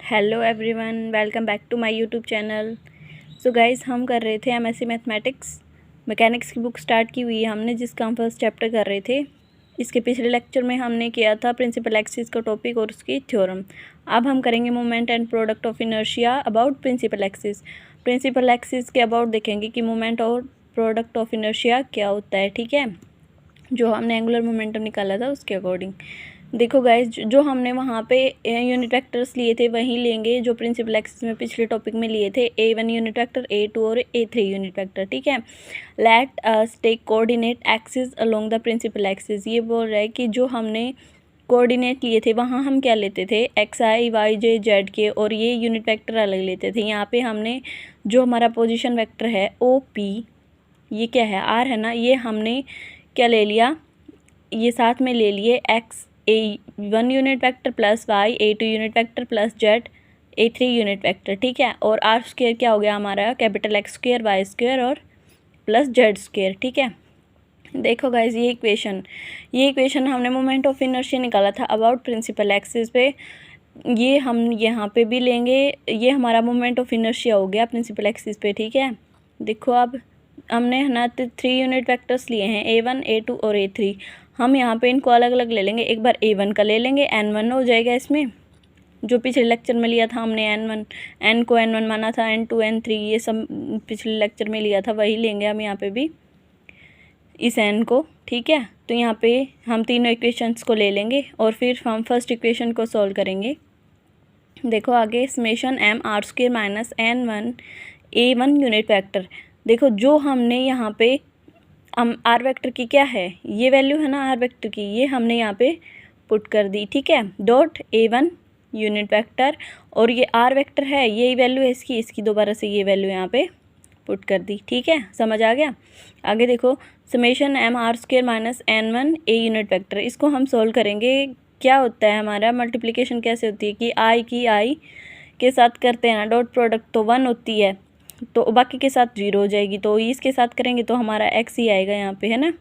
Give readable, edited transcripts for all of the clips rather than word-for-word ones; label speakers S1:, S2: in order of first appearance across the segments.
S1: Hello everyone, welcome back to my YouTube channel. So guys, हम कर रहे थे एमएससी मैथमेटिक्स मैकेनिक्स की बुक स्टार्ट की हुई है हमने, जिसका हम फर्स्ट चैप्टर कर रहे थे। इसके पिछले लेक्चर में हमने किया था प्रिंसिपल एक्सिस का टॉपिक और उसकी थ्योरम। अब हम करेंगे moment and product of inertia about principal axis. Principal axis के अबाउट देखेंगे कि मोमेंट और प्रोडक्ट ऑफ इनर्शिया क्या होता है, ठीक है, जो हमने एंगुलर मोमेंटम निकाला था उसके अकॉर्डिंग। देखो गाइज, जो हमने वहाँ पे यूनिट वेक्टर्स लिए थे वही लेंगे जो प्रिंसिपल एक्सिस में पिछले टॉपिक में लिए थे। A1 यूनिट वेक्टर, A2 और A3 यूनिट वेक्टर, ठीक है। Let us take coordinate axis along the principal axis. ये बोल रहा है कि जो हमने कोऑर्डिनेट लिए थे वहाँ हम क्या लेते थे, XI YJ ZK, और ये यूनिट वेक्टर अलग लेते थे। यहाँ पे हमने जो हमारा पोजिशन वेक्टर है OP, ये क्या है, R है ना, ये हमने क्या ले लिया, ये साथ में ले लिए A1 unit vector plus Y A2 unit vector plus Z A3 unit vector, ठीक है। और R स्क्वायर क्या हो गया हमारा, capital X square Y square और प्लस Z स्क्वायर, ठीक है। देखो गाइज, ये इक्वेशन हमने मोमेंट ऑफ इनर्शिया निकाला था अबाउट प्रिंसिपल एक्सिस पे। ये हम यहाँ पे भी लेंगे, ये हमारा मोमेंट ऑफ इनर्शिया हो गया प्रिंसिपल एक्सिस पे, ठीक है। देखो अब हमने ना 3 यूनिट वेक्टर्स लिए हैं, A1 A2 और A3। हम यहाँ पे इनको अलग अलग ले लेंगे। एक बार A1 का ले लेंगे, N1 हो जाएगा इसमें, जो पिछले लेक्चर में लिया था हमने N1, N को N1 माना था, N2 N3 ये सब पिछले लेक्चर में लिया था, वही लेंगे हम यहाँ पे भी इस N को, ठीक है। तो यहाँ पे हम तीनों इक्वेशंस को ले लेंगे और फिर हम फर्स्ट इक्वेशन को सॉल्व करेंगे। देखो आगे, summation M R square minus N1 A1 unit vector. देखो जो हमने यहाँ पे आर वेक्टर की क्या है, ये वैल्यू है ना आर वेक्टर की, ये हमने यहाँ पे पुट कर दी, ठीक है, डॉट A1 यूनिट वेक्टर, और ये आर वेक्टर है, यही वैल्यू है इसकी दोबारा से ये वैल्यू यहाँ पे पुट कर दी, ठीक है, समझ आ गया। आगे देखो, summation M R square minus N1 A unit vector, इसको हम सोल्व करेंगे। क्या होता है हमारा, मल्टीप्लिकेशन कैसे होती है कि I की I के साथ करते हैं ना, डॉट प्रोडक्ट तो 1 होती है, तो बाकी के साथ 0 हो जाएगी, तो इसके साथ करेंगे तो हमारा x ही आएगा यहाँ पे, है ना,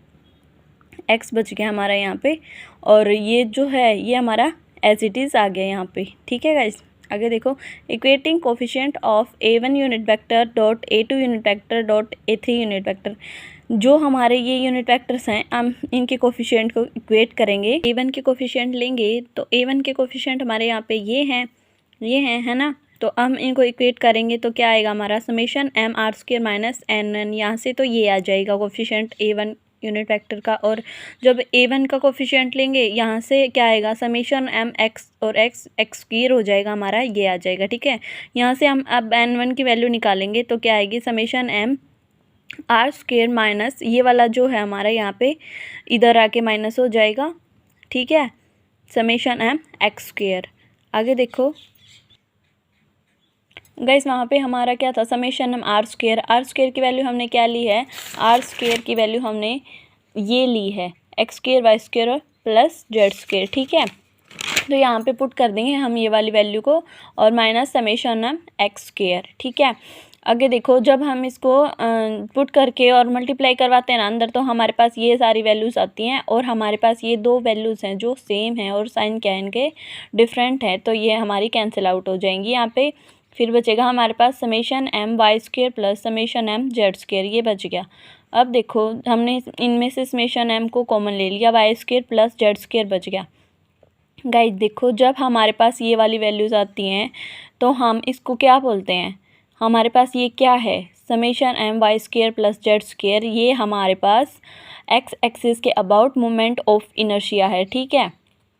S1: x बच गया हमारा यहाँ पे, और ये जो है ये हमारा एज इट इज़ आ गया यहाँ पे, ठीक है गाइस। आगे देखो, equating coefficient of A1 unit vector dot A2 unit vector dot A3 unit vector. जो हमारे ये यूनिट वेक्टर्स हैं, हम इनके कोफिशिएंट को इक्वेट करेंगे। A1 के कोफिशिएंट लेंगे तो A1 के कोफिशिएंट हमारे यहाँ पे ये हैं, है ना, तो हम इनको इक्वेट करेंगे तो क्या आएगा हमारा, summation M R square minus N1, यहाँ से तो ये आ जाएगा कोफिशिएंट A1 यूनिट वेक्टर का, और जब A1 का कोफिशिएंट लेंगे यहाँ से क्या आएगा, समेशन M X और X स्क्वायर हो जाएगा हमारा, ये आ जाएगा, ठीक है। यहाँ से हम अब N1 की वैल्यू निकालेंगे तो क्या आएगी, summation M R square minus ये वाला जो है हमारा यहाँ पे इधर आके माइनस हो जाएगा, ठीक है, समेशन M X स्क्वायर। आगे देखो गाइस, वहाँ पे हमारा क्या था, समेशन हम आर स्क्वायर की वैल्यू हमने क्या ली है, आर स्क्वायर की वैल्यू हमने ये ली है एक्स स्क्वायर वाई स्क्वायर और प्लस जेड स्क्वायर, ठीक है। तो यहाँ पे पुट कर देंगे हम ये वाली वैल्यू को, और माइनस समेशन हम एक्स स्क्वायर, ठीक है। आगे देखो, जब हम इसको पुट करके और मल्टीप्लाई करवाते हैं ना अंदर, तो हमारे पास ये सारी वैल्यूज़ आती हैं, और हमारे पास ये दो वैल्यूज़ हैं जो सेम हैं और साइन क्या है इनके डिफरेंट है, तो ये हमारी कैंसिल आउट हो जाएंगी। यहाँ पे फिर बचेगा हमारे पास summation M Y square plus summation M Z square, ये बच गया। अब देखो, हमने इनमें से समेशन M को कॉमन ले लिया, Y square plus Z square बच गया। गाइस देखो, जब हमारे पास ये वाली वैल्यूज़ आती हैं तो हम इसको क्या बोलते हैं, हमारे पास ये क्या है, summation M Y square plus Z square, ये हमारे पास x एक्सिस के अबाउट मोमेंट ऑफ इनर्शिया है, ठीक है।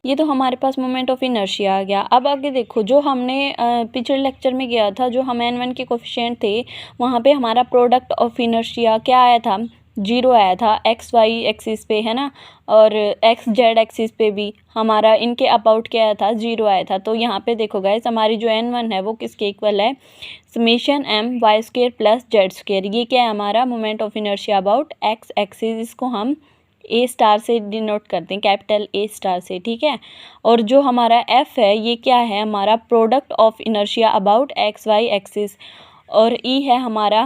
S1: ये तो हमारे पास मोमेंट ऑफ इनर्शिया आ गया। अब आगे देखो, जो हमने पिछले लेक्चर में किया था, जो हम N1 के कोफिशिएंट थे, वहाँ पे हमारा प्रोडक्ट ऑफ इनर्शिया क्या आया था, 0 आया था एक्स वाई एक्सिस पे, है ना, और एक्स जेड एक्सिस पे भी हमारा इनके अबाउट क्या आया था, 0 आया था। तो यहाँ पे देखो गाइस, हमारी जो N1 है वो किसके इक्वल है, summation M Y square plus Z square, ये क्या है हमारा moment of inertia about x axis, इसको हम ए स्टार से डिनोट करते हैं, कैपिटल ए स्टार से, ठीक है। और जो हमारा एफ है ये क्या है, हमारा product of inertia about X Y axis, और ई है हमारा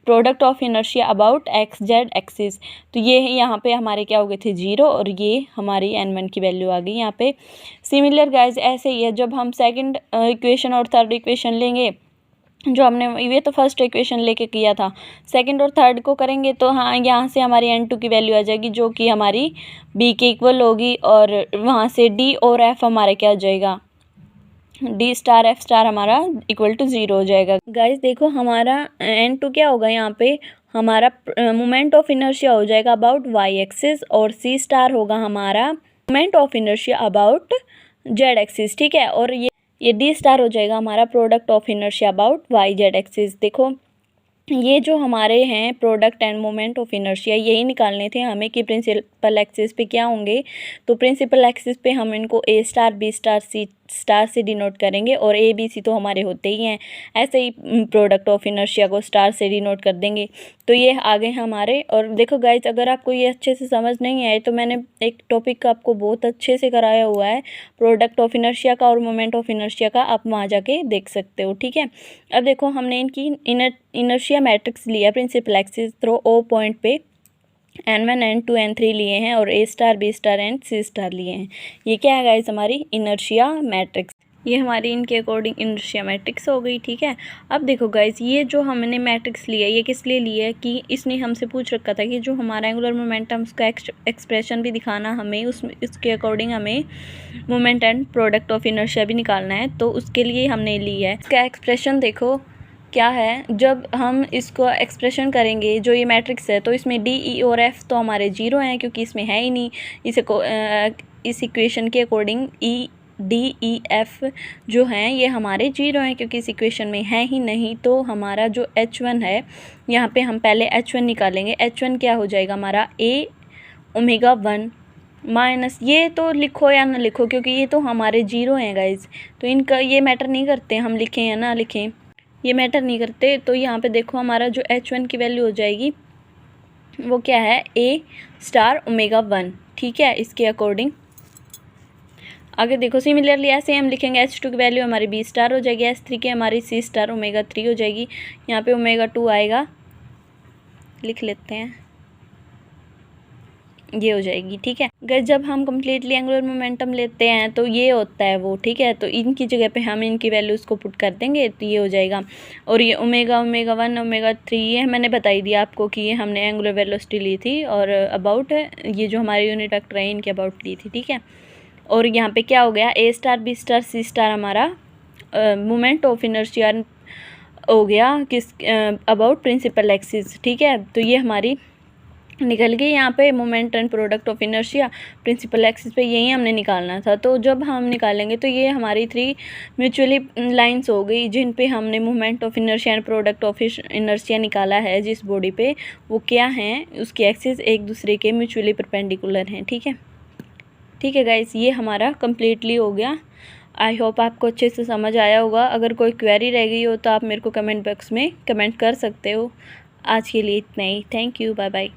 S1: product of inertia about X Z axis. तो ये यहाँ पे हमारे क्या हो गए थे 0 और ये हमारी n1 की वैल्यू आ गई यहाँ पे। सिमिलर गाइज ऐसे ही है, जब हम सेकंड इक्वेशन और थर्ड इक्वेशन लेंगे, जो हमने ये तो फर्स्ट इक्वेशन लेके किया था, सेकंड और थर्ड को करेंगे तो हाँ यहाँ से हमारी n2 की वैल्यू आ जाएगी जो कि हमारी b के इक्वल होगी, और वहाँ से d और f हमारा क्या हो जाएगा, d स्टार f स्टार हमारा इक्वल टू 0 हो जाएगा। गाइस देखो हमारा n2 क्या होगा, यहाँ पे हमारा मोमेंट ऑफ इनर्शिया हो जाएगा अबाउट y एक्सिस, और c स्टार होगा हमारा moment of inertia about z axis. ठीक है, और ये डी स्टार हो जाएगा हमारा product of inertia about Y Z axis. देखो ये जो हमारे हैं product and moment of inertia, यही निकालने थे हमें कि प्रिंसिपल एक्सिस पे क्या होंगे। तो प्रिंसिपल एक्सिस पे हम इनको ए star B star c star से डिनोट करेंगे, और ए बी सी तो हमारे होते ही हैं, ऐसे ही प्रोडक्ट ऑफ इनर्शिया को स्टार से डिनोट कर देंगे। तो ये आगे हमारे। और देखो गाइज अगर आपको ये अच्छे से समझ नहीं आए तो मैंने एक टॉपिक आपको बहुत अच्छे से कराया हुआ है प्रोडक्ट ऑफ इनर्शिया का और मोमेंट ऑफ इनर्शिया का, आप वहाँ जाके देख सकते हो। ठीक है, अब देखो हमने इनकी इनर्शिया मैट्रिक्स लिया principal axis through O point पे n1 n2 n3 लिए हैं, और a star b star and c star लिए हैं। ये क्या है गाइस, हमारी इनर्शिया मैट्रिक्स, ये हमारी इनके अकॉर्डिंग इनर्शिया मैट्रिक्स हो गई। ठीक है, अब देखो गाइस ये जो हमने मैट्रिक्स लिया ये किस लिए लिया है कि इसने हमसे पूछ रखा था कि जो हमारा एंगुलर मोमेंटम उसका एक्सप्रेशन भी दिखाना हमें, उसके अकॉर्डिंग हमें moment and product of inertia भी निकालना है, तो उसके लिए हमने लिया है। इसका एक्सप्रेशन देखो क्या है, जब हम इसको एक्सप्रेशन करेंगे जो ये मैट्रिक्स है, तो इसमें डी ई और एफ तो हमारे 0 हैं क्योंकि इसमें है ही नहीं। इस इक्वेशन के अकॉर्डिंग डी ई एफ जो हैं ये हमारे 0 हैं क्योंकि इस इक्वेशन में है ही नहीं। तो हमारा जो H1 है, यहाँ पे हम पहले H1 निकालेंगे। H1 क्या हो जाएगा हमारा a ओमेगा 1 माइनस, ये तो लिखो या ना लिखो क्योंकि ये तो हमारे 0 हैं गाइज, तो इनका ये मैटर नहीं करते हम लिखें या ना लिखें, ये मैटर नहीं करते। तो यहाँ पे देखो हमारा जो H1 की वैल्यू हो जाएगी वो क्या है, a स्टार ओमेगा 1। ठीक है, इसके अकॉर्डिंग आगे देखो सिमिलरली ऐसे हम लिखेंगे H2 की वैल्यू हमारी b स्टार हो जाएगी, H3 की हमारी c स्टार ओमेगा 3 हो जाएगी, यहाँ पे ओमेगा 2 आएगा, लिख लेते हैं, ये हो जाएगी। ठीक है गाइस, जब हम कम्प्लीटली एंगुलर मोमेंटम लेते हैं तो ये होता है वो। ठीक है, तो इनकी जगह पे हम इनकी वैल्यूज़ को पुट कर देंगे तो ये हो जाएगा। और ये ओमेगा 1 ओमेगा 3 ये मैंने बताई दिया आपको कि ये हमने एंगुलर वेलोसिटी ली थी, और अबाउट ये जो हमारे यूनिट वेक्टर है इनके अबाउट ली थी। ठीक है, और यहाँ पे क्या हो गया, a star b star c star हमारा मोमेंट ऑफ इनर्शिया हो गया किस अबाउट प्रिंसिपल एक्सिस। ठीक है, तो ये हमारी निकल गई यहाँ पे moment and product of inertia principal axis पे, यही हमने निकालना था। तो जब हम निकालेंगे तो ये हमारी 3 म्यूचुअली लाइंस हो गई जिन पे हमने moment of inertia and product of inertia निकाला है। जिस बॉडी पे वो क्या हैं, उसकी एक्सिस एक दूसरे के म्यूचुअली परपेंडिकुलर हैं। ठीक है गाइस, ये हमारा कम्प्लीटली हो गया। आई होप आपको अच्छे से समझ आया होगा। अगर कोई क्वेरी रह गई हो तो आप मेरे को कमेंट बॉक्स में कमेंट कर सकते हो। आज के लिए इतना ही, थैंक यू, बाय बाय।